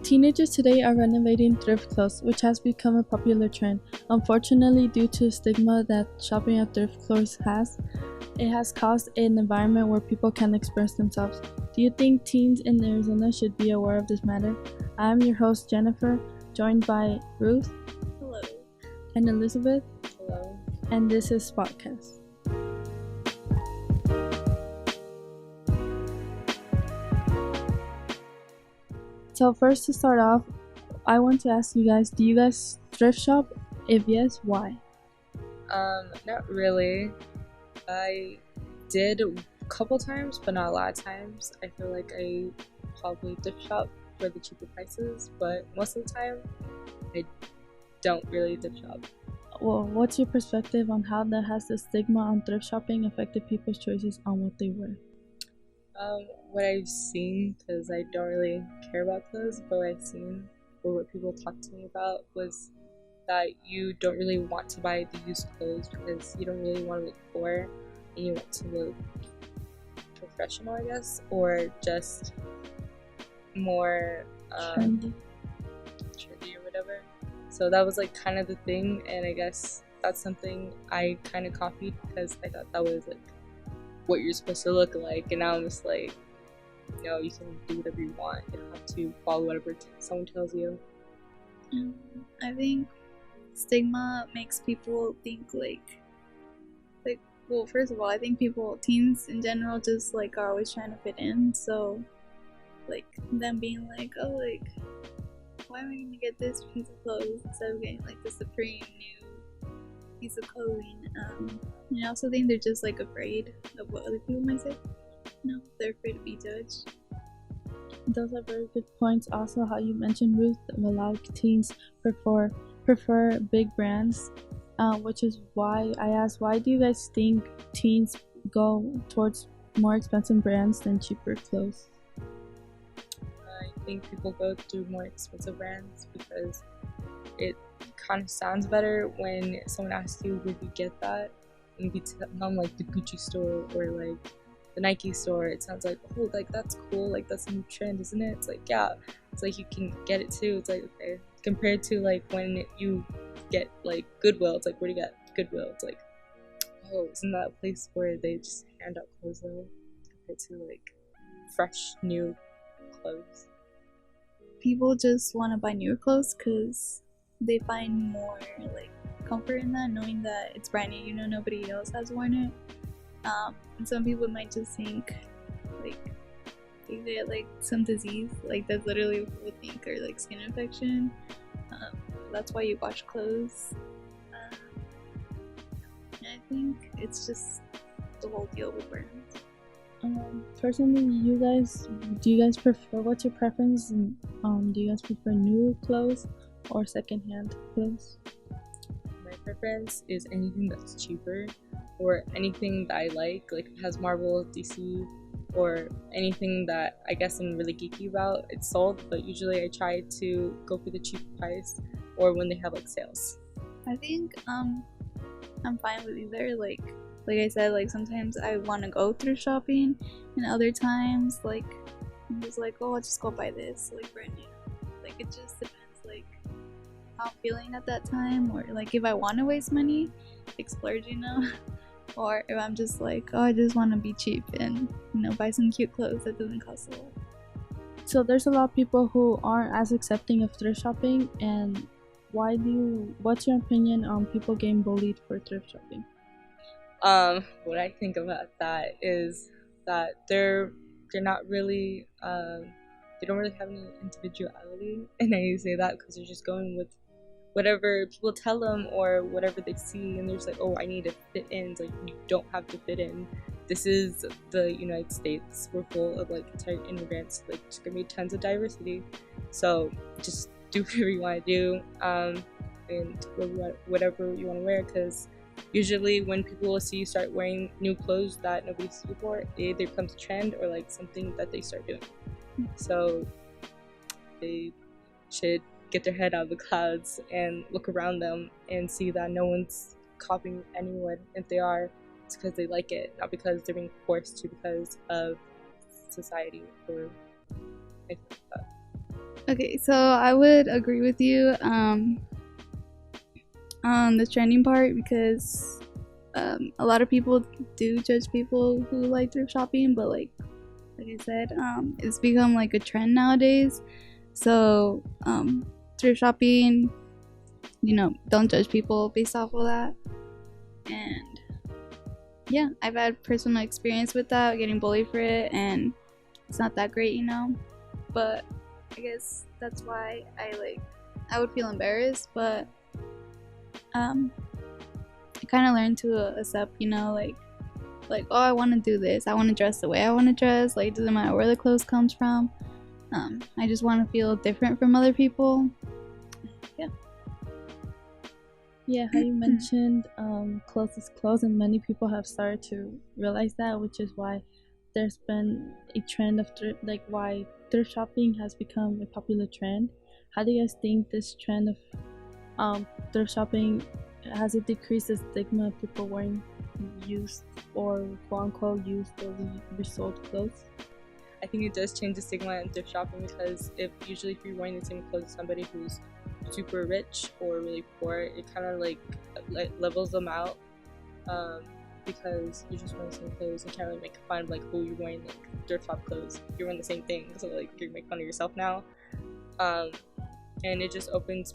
Teenagers today are renovating thrift clothes, which has become a popular trend. Unfortunately, due to the stigma that shopping at thrift stores has, it has caused an environment where people can express themselves. Do you think teens in Arizona should be aware of this matter? I am your host, Jennifer, joined by Ruth. Hello. And Elizabeth. Hello. And this is Spotcast. So first, to start off, I want to ask you guys, do you guys thrift shop? If yes, why? Not really. I did a couple times, but not a lot of times. I feel like I probably thrift shop for the cheaper prices, but most of the time, I don't really thrift shop. Well, what's your perspective on how that has the stigma on thrift shopping affected people's choices on what they wear? What I've seen, because I don't really care about clothes, but what I've seen or what people talked to me about was that you don't really want to buy the used clothes because you don't really want to look poor and you want to look professional, I guess, or just more trendy or whatever. So that was like kind of the thing, and I guess that's something I kind of copied because I thought that was like what you're supposed to look like, and now I'm just like, you can do whatever you want. You don't have to follow whatever someone tells you. I think stigma makes people think well, first of all, I think teens in general just like are always trying to fit in, so like them being like, oh, like, why am I gonna get this piece of clothes instead of getting like the supreme new piece of clothing? And I also think they're just like afraid of what other people might say. They're afraid to be judged. Those are very good points. Also, how you mentioned, Ruth, a lot of teens prefer big brands, which is why I asked, why do you guys think teens go towards more expensive brands than cheaper clothes? I think people go through more expensive brands because it kind of sounds better when someone asks you where you get that, and you tell them like the Gucci store or like the Nike store. It sounds like, oh, like that's cool, like that's a new trend, isn't it? It's like, yeah, it's like you can get it too. It's like, okay, compared to like when you get like Goodwill, it's like, where do you get Goodwill? It's like, oh, isn't that a place where they just hand out clothes though, compared to like fresh new clothes? People just want to buy newer clothes because they find more like comfort in that, knowing that it's brand new, nobody else has worn it. And some people might just think like they get like some disease, like that's literally what people think, or like skin infection. That's why you wash clothes. And I think it's just the whole deal with brands. Personally, do you guys prefer, what's your preference? Do you guys prefer new clothes or secondhand clothes? My preference is anything that's cheaper, or anything that I like if it has Marvel, DC, or anything that I guess I'm really geeky about. It's sold, but usually I try to go for the cheap price or when they have like sales. I think I'm fine with either. Like I said, like sometimes I want to go through shopping, and other times like I'm just like, oh, I'll just go buy this like brand new. Like it just depends like how I'm feeling at that time, or like if I want to waste money, splurge, or if I'm just like, oh, I just want to be cheap and buy some cute clothes that doesn't cost a lot. So there's a lot of people who aren't as accepting of thrift shopping, and what's your opinion on people getting bullied for thrift shopping? What I think about that is that they're not really they don't really have any individuality, and I say that because they're just going with whatever people tell them or whatever they see, and they're just like, oh, I need to fit in. It's like, you don't have to fit in. This is the United States. We're full of like entire immigrants. Like, there's gonna be tons of diversity, so just do whatever you want to do, and whatever you want to wear, because usually when people see you start wearing new clothes that nobody's seen before, it either becomes a trend or like something that they start doing. So they should get their head out of the clouds and look around them and see that no one's copying anyone. If they are, it's because they like it, not because they're being forced to because of society or anything like that. Okay, so I would agree with you on the trending part because a lot of people do judge people who like thrift shopping, but like I said, it's become like a trend nowadays. So thrift shopping, don't judge people based off of that. And yeah, I've had personal experience with that, getting bullied for it, and it's not that great, but I guess that's why I would feel embarrassed, but I kind of learned to accept, oh, I want to do this, I want to dress the way I want to dress, like, it doesn't matter where the clothes comes from. I just want to feel different from other people. Yeah, how you mentioned clothes is clothes, and many people have started to realize that, which is why there's been a trend of why thrift shopping has become a popular trend. How do you guys think this trend of thrift shopping has it decreased the stigma of people wearing used or quote unquote used or resold clothes? I think it does change the stigma in thrift shopping because if you're wearing the same clothes as somebody who's super rich or really poor, it kind of like levels them out because you're just wearing the same clothes. You can't really make fun of like, oh, you're wearing like thrift shop clothes, you're wearing the same thing, so like you're making fun of yourself now. And it just opens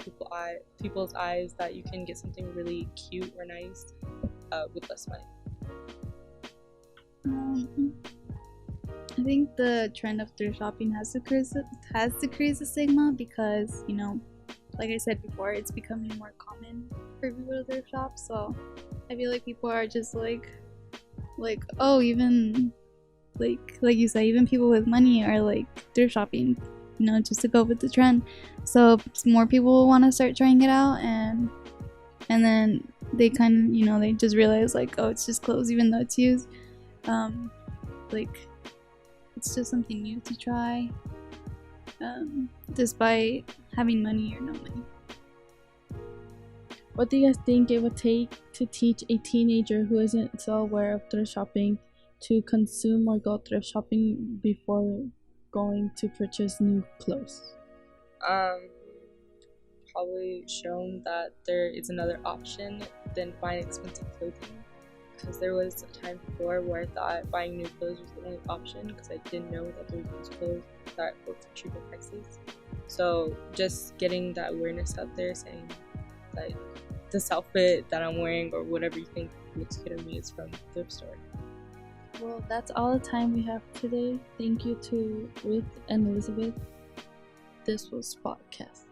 people's eyes that you can get something really cute or nice with less money. I think the trend of thrift shopping has decreased the stigma because, like I said before, it's becoming more common for people to thrift shop. So I feel like people are just like oh, even like you said, even people with money are like thrift shopping, just to go with the trend. So more people will want to start trying it out, and then they kind of they just realize like, oh, it's just clothes even though it's used. It's just something new to try, despite having money or no money. What do you guys think it would take to teach a teenager who isn't so aware of thrift shopping to consume or go thrift shopping before going to purchase new clothes? Probably shown that there is another option than buying expensive clothing. Because there was a time before where I thought buying new clothes was the only option because I didn't know that there was clothes that were for cheaper prices. So just getting that awareness out there, saying like this outfit that I'm wearing or whatever you think looks good on me is from the thrift store. Well, that's all the time we have today. Thank you to Ruth and Elizabeth. This was podcast.